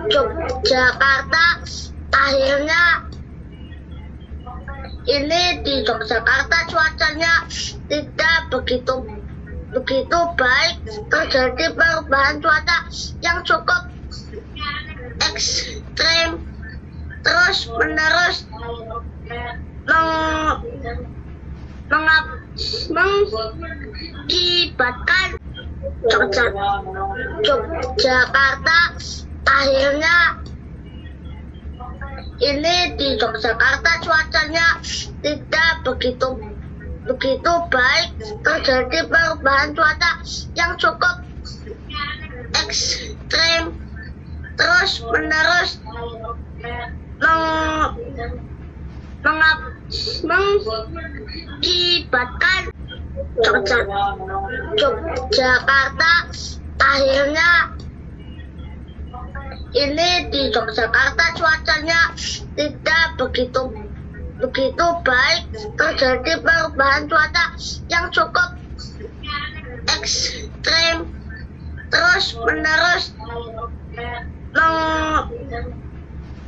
Yogyakarta. Akhirnya ini di Yogyakarta cuacanya tidak begitu baik, terjadi perubahan cuaca yang cukup ekstrem terus menerus mengakibatkan Yogyakarta. Akhirnya ini di Yogyakarta cuacanya tidak begitu baik, terjadi perubahan cuaca yang cukup ekstrem terus menerus mengakibatkan Yogyakarta. Akhirnya ini di Yogyakarta cuacanya tidak begitu baik, terjadi perubahan cuaca yang cukup ekstrem terus menerus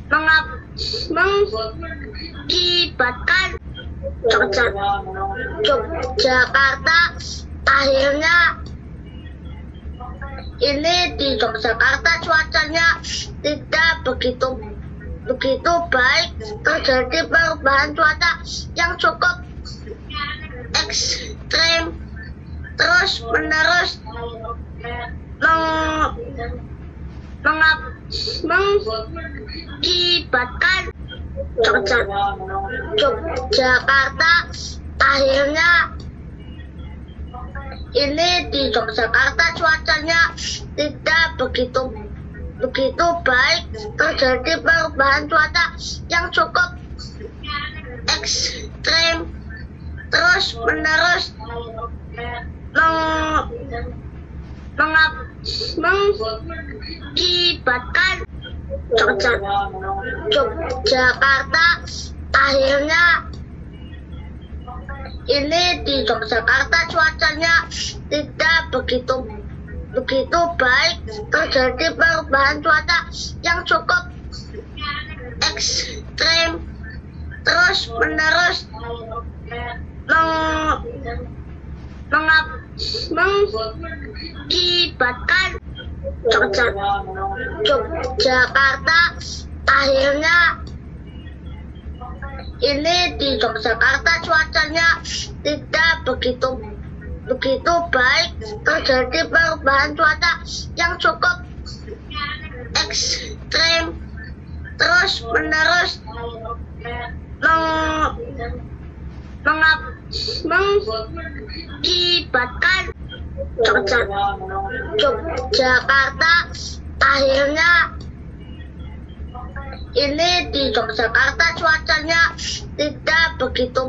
mengakibatkan Yogyakarta. Akhirnya ini di Yogyakarta cuacanya tidak begitu baik, terjadi perubahan cuaca yang cukup ekstrem terus menerus mengakibatkan Yogyakarta. Akhirnya ini di Yogyakarta cuacanya tidak begitu baik, terjadi perubahan cuaca yang cukup ekstrem terus menerus mengakibatkan Yogyakarta. Akhirnya ini di Yogyakarta cuacanya tidak begitu baik, terjadi perubahan cuaca yang cukup ekstrem terus menerus mengakibatkan Yogyakarta. Akhirnya ini di Yogyakarta cuacanya tidak begitu baik, terjadi perubahan cuaca yang cukup ekstrem terus menerus mengakibatkan Yogyakarta. Akhirnya ini di Yogyakarta cuacanya tidak begitu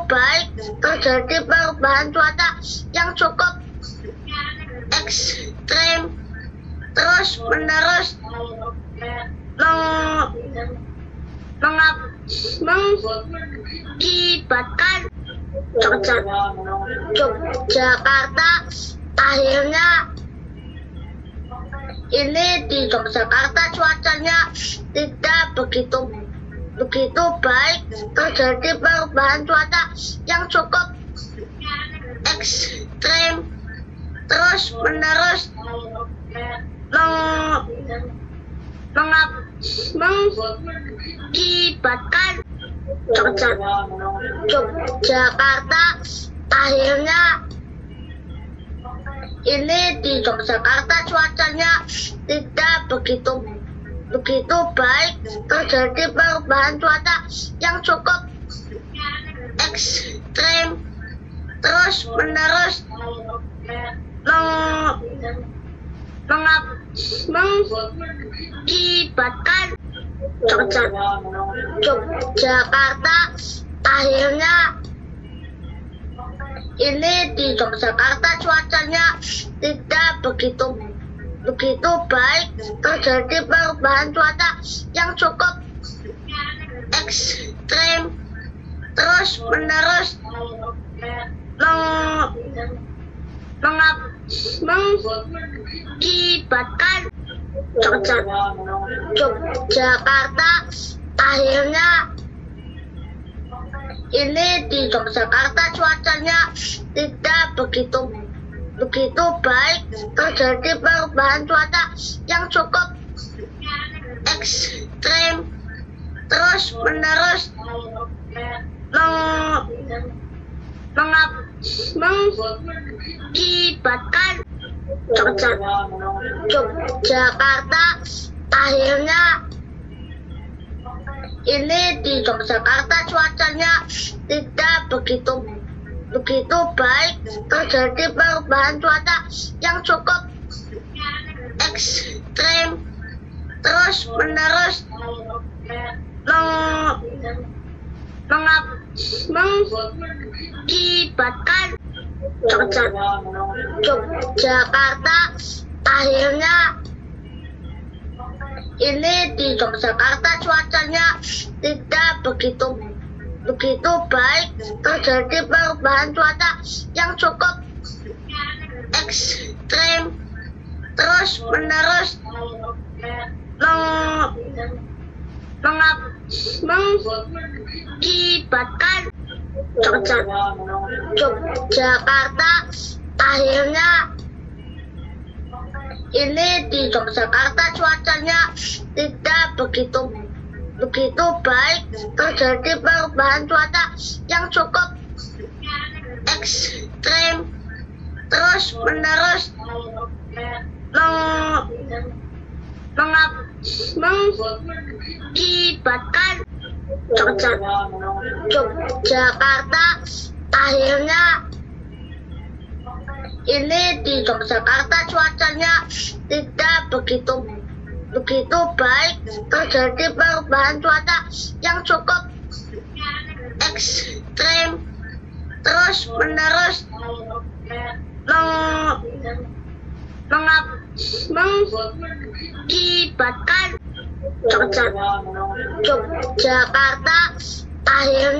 baik, terjadi perubahan cuaca yang cukup ekstrem terus menerus mengakibatkan Yogyakarta. Akhirnya ini di Yogyakarta cuacanya tidak begitu baik, terjadi perubahan cuaca yang cukup ekstrem terus menerus mengakibatkan Yogyakarta. Akhirnya ini di Yogyakarta cuacanya tidak begitu baik, terjadi perubahan cuaca yang cukup ekstrem terus menerus mengakibatkan Yogyakarta. Akhirnya ini di Yogyakarta cuacanya tidak begitu baik, terjadi perubahan cuaca yang cukup ekstrem terus menerus mengakibatkan Yogyakarta akhirnya ini di Yogyakarta cuacanya tidak begitu baik, terjadi perubahan cuaca yang cukup ekstrem terus menerus mengakibatkan Yogyakarta akhirnya ini di Yogyakarta cuacanya tidak begitu baik, terjadi perubahan cuaca yang cukup ekstrem terus menerus mengakibatkan Yogyakarta akhirnya ini di Yogyakarta cuacanya tidak begitu baik, terjadi perubahan cuaca yang cukup ekstrem terus menerus mengakibatkan Yogyakarta akhirnya ini di Yogyakarta cuacanya tidak begitu baik, terjadi perubahan cuaca yang cukup ekstrem terus menerus mengakibatkan Yogyakarta akhirnya ini di Yogyakarta cuacanya tidak begitu baik, terjadi perubahan cuaca yang cukup ekstrem terus menerus mengakibatkan Yogyakarta akhirnya